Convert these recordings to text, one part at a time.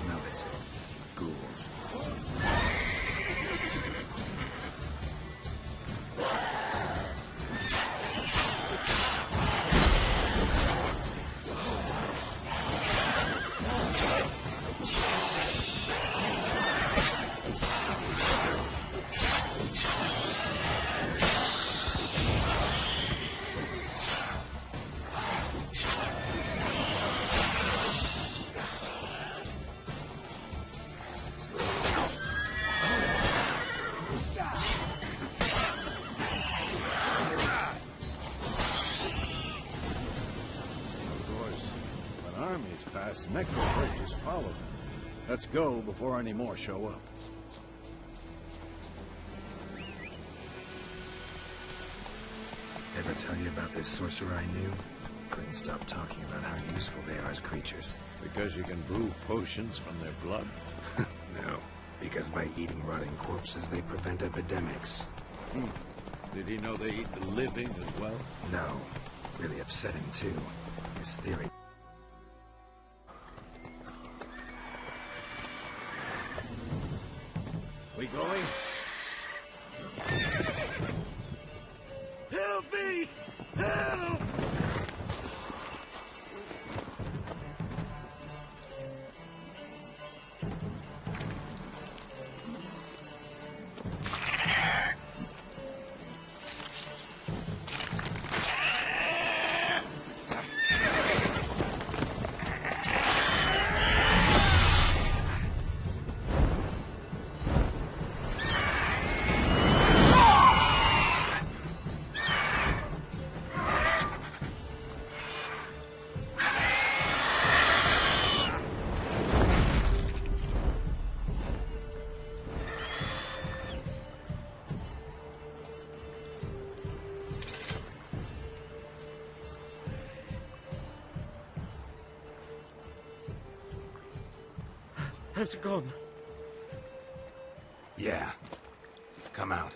smell it. Ghouls. Necrobraces follow them. Let's go before any more show up. Ever tell you about this sorcerer I knew? Couldn't stop talking about how useful they are as creatures. Because you can brew potions from their blood? No, because by eating rotting corpses, they prevent epidemics. Did he know they eat the living as well? No. Really upset him, too. His theory... We going? Help me! Help! Has it gone? Yeah. Come out.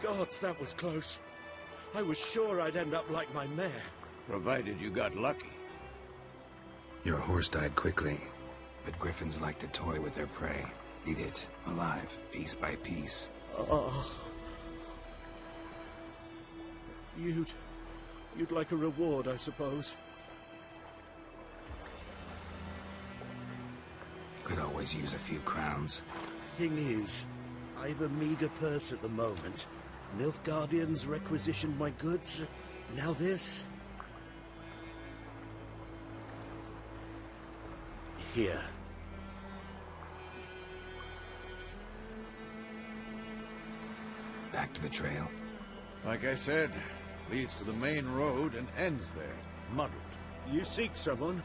Gods, that was close. I was sure I'd end up like my mare. Provided you got lucky. Your horse died quickly, but griffins like to toy with their prey. Eat it, alive, piece by piece. Oh. You'd like a reward, I suppose. Could always use a few crowns. Thing is, I've a meager purse at the moment. Nilfgaardians requisitioned my goods. Now this. Here. Back to the trail. Like I said, leads to the main road and ends there, muddled. You seek someone?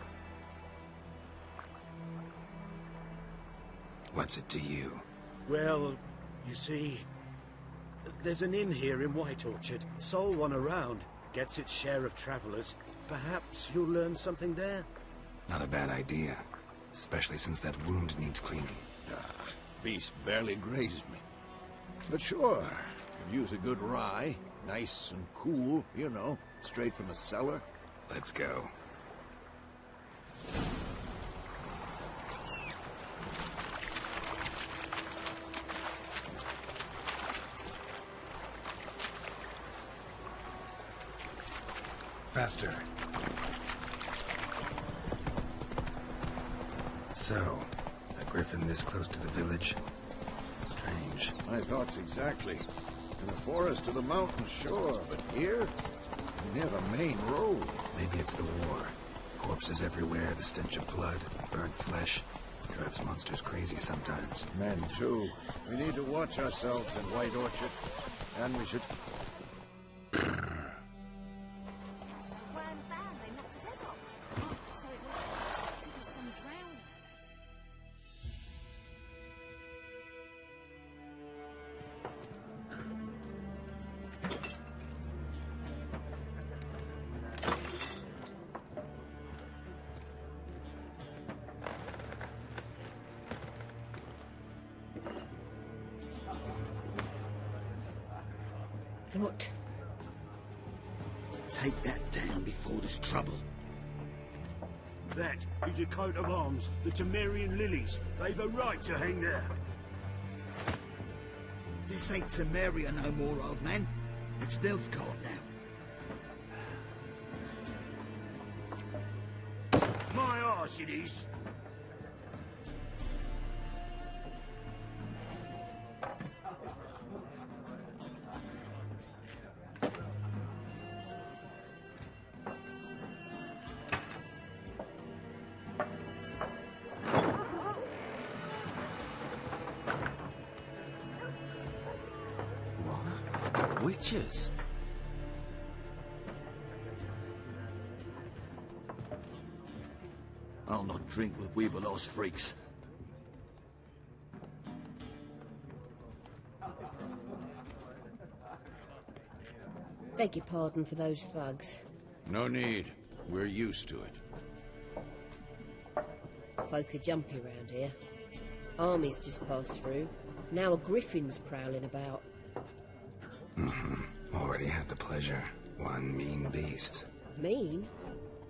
What's it to you? Well, you see, there's an inn here in White Orchard. Sole one around. Gets its share of travelers. Perhaps you'll learn something there? Not a bad idea. Especially since that wound needs cleaning. Beast barely grazed me. But sure, could use a good rye. Nice and cool, you know, straight from the cellar. Let's go. Faster. So, a griffin this close to the village? Strange. My thoughts exactly. In the forest or the mountains, sure, but here? Near the main road. Maybe it's the war. Corpses everywhere, the stench of blood, burnt flesh. Drives monsters crazy sometimes. Men, too. We need to watch ourselves in White Orchard. And we should... What Take that down before there's trouble. That is a coat of arms, the Temerian lilies. They've a right to hang there. This ain't Temeria no more, old man. It's Nilfgaard now. My arse it is. Witches? I'll not drink with Weaverlaw's freaks. Beg your pardon for those thugs. No need. We're used to it. Folk are jumpy round here. Armies just passed through. Now a griffin's prowling about. Already had the pleasure. One mean beast. Mean?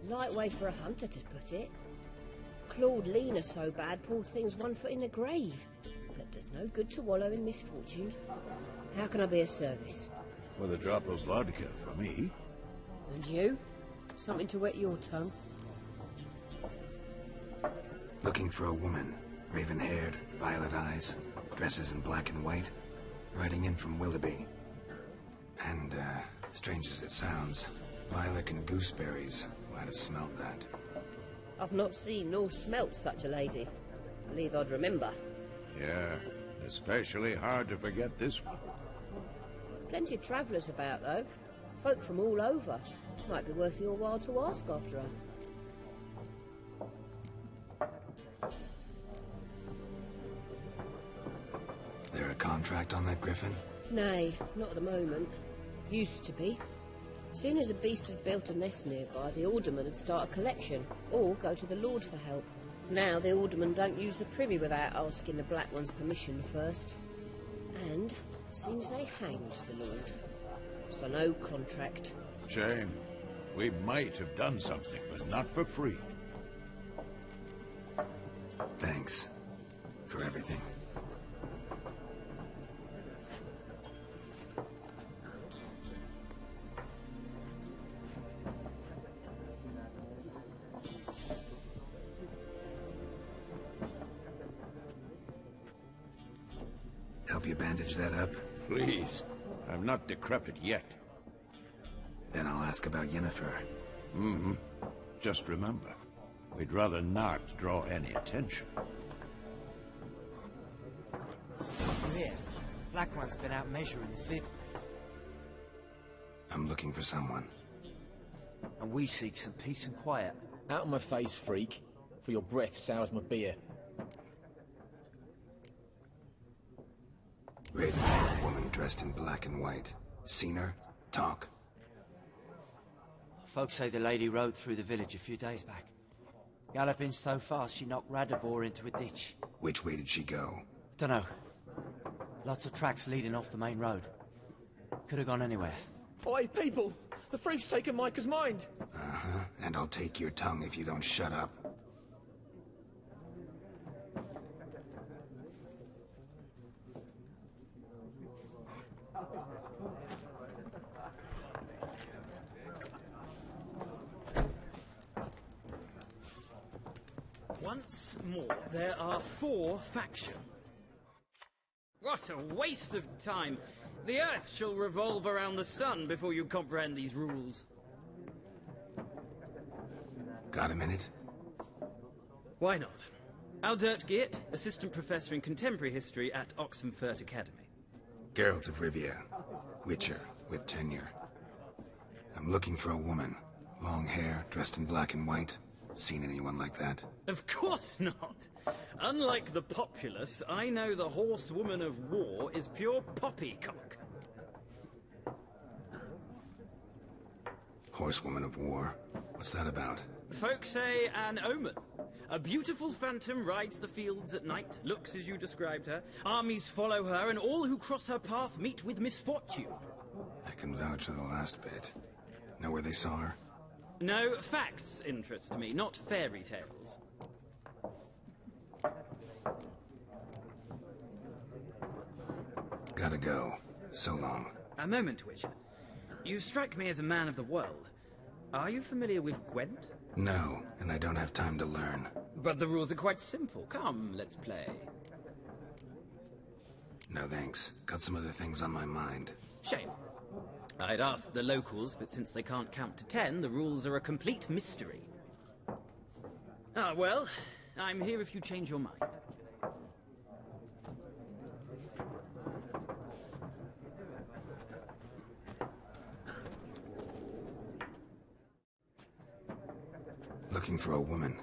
Light way for a hunter to put it. Clawed Lena so bad, poor thing's 1 foot in the grave. But does no good to wallow in misfortune. How can I be of service? With a drop of vodka for me. And you? Something to wet your tongue? Looking for a woman. Raven-haired, violet eyes, dresses in black and white. Riding in from Willoughby. And, strange as it sounds, lilac and gooseberries might have smelt that. I've not seen nor smelt such a lady. Believe I'd remember. Yeah, especially hard to forget this one. Plenty of travellers about, though. Folk from all over. Might be worth your while to ask after her. There a contract on that griffin? Nay, not at the moment. Used to be. Soon as a beast had built a nest nearby, the alderman would start a collection, or go to the Lord for help. Now the alderman don't use the privy without asking the Black One's permission first. And seems they hanged the Lord. So no contract. Shame. We might have done something, but not for free. Thanks. For everything. Help you bandage that up? Please. I'm not decrepit yet. Then I'll ask about Yennefer. Just remember, we'd rather not draw any attention. Here, Black One's been out measuring the field. I'm looking for someone. And we seek some peace and quiet. Out of my face, freak. For your breath sours my beer. Raven-haired woman dressed in black and white. Seen her? Talk. Folks say the lady rode through the village a few days back. Galloping so fast she knocked Radabor into a ditch. Which way did she go? Dunno. Lots of tracks leading off the main road. Could have gone anywhere. Oi, people! The freak's taken Micah's mind! Uh-huh. And I'll take your tongue if you don't shut up. Once more, there are 4 factions. What a waste of time! The Earth shall revolve around the sun before you comprehend these rules. Got a minute? Why not? Aldert Geert, Assistant Professor in Contemporary History at Oxenfurt Academy. Geralt of Rivia. Witcher, with tenure. I'm looking for a woman. Long hair, dressed in black and white. Seen anyone like that? Of course not! Unlike the populace, I know the horsewoman of war is pure poppycock. Horsewoman of war? What's that about? Folk say an omen. A beautiful phantom rides the fields at night, looks as you described her. Armies follow her, and all who cross her path meet with misfortune. I can vouch for the last bit. Know where they saw her? No, facts interest me, not fairy tales. Gotta go. So long. A moment, Witcher. You strike me as a man of the world. Are you familiar with Gwent? No, and I don't have time to learn. But the rules are quite simple. Come, let's play. No thanks. Got some other things on my mind. Shame. I'd ask the locals, but since they can't count to 10, the rules are a complete mystery. Ah, well, I'm here if you change your mind. Looking for a woman.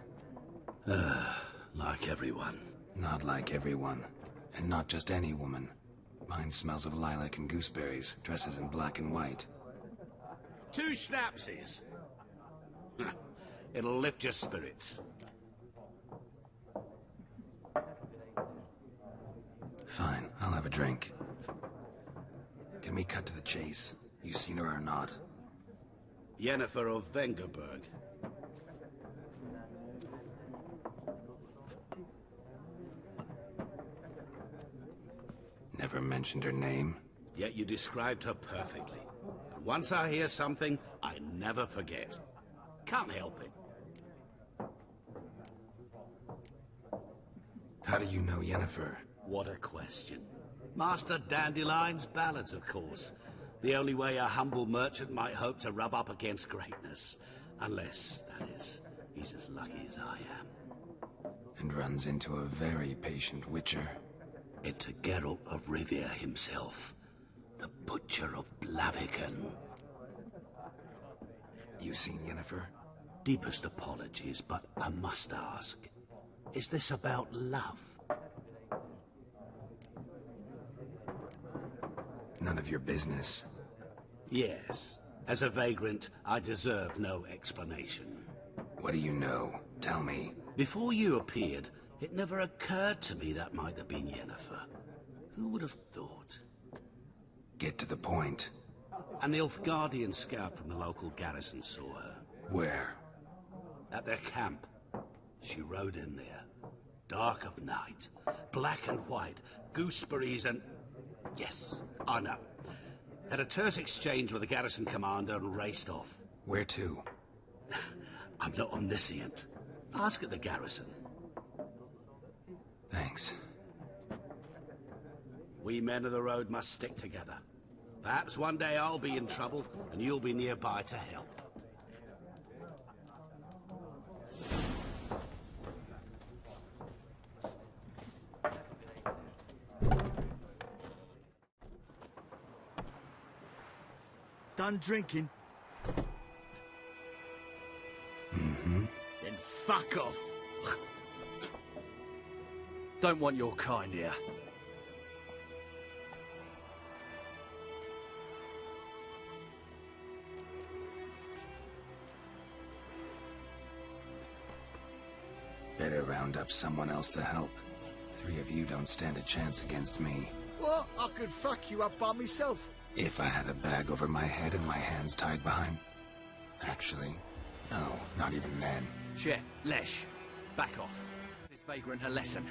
Like everyone. Not like everyone. And not just any woman. Mine smells of lilac and gooseberries, dresses in black and white. 2 schnapsies. It'll lift your spirits. Fine, I'll have a drink. Can we cut to the chase? You seen her or not? Yennefer of Vengerberg. Never mentioned her name. Yet you described her perfectly. And once I hear something, I never forget. Can't help it. How do you know Yennefer? What a question. Master Dandelion's ballads, of course. The only way a humble merchant might hope to rub up against greatness. Unless, that is, he's as lucky as I am. And runs into a very patient witcher. It's a Geralt of Rivia himself. The Butcher of Blaviken. You seen Yennefer? Deepest apologies, but I must ask. Is this about love? None of your business. Yes. As a vagrant, I deserve no explanation. What do you know? Tell me. Before you appeared, it never occurred to me that might have been Yennefer. Who would have thought? Get to the point. An Nilfgaardian scout from the local garrison saw her. Where? At their camp. She rode in there. Dark of night. Black and white. Gooseberries and... Yes, I know. Had a terse exchange with the garrison commander and raced off. Where to? I'm not omniscient. Ask at the garrison. Thanks. We men of the road must stick together. Perhaps one day I'll be in trouble and you'll be nearby to help. Done drinking? Mm-hmm. Then fuck off. Don't want your kind here. Better round up someone else to help. 3 of you don't stand a chance against me. What? I could fuck you up by myself. If I had a bag over my head and my hands tied behind... Actually, no, not even then. Shit, Lesh. Back off. This vagrant a lesson.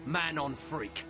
Man on freak.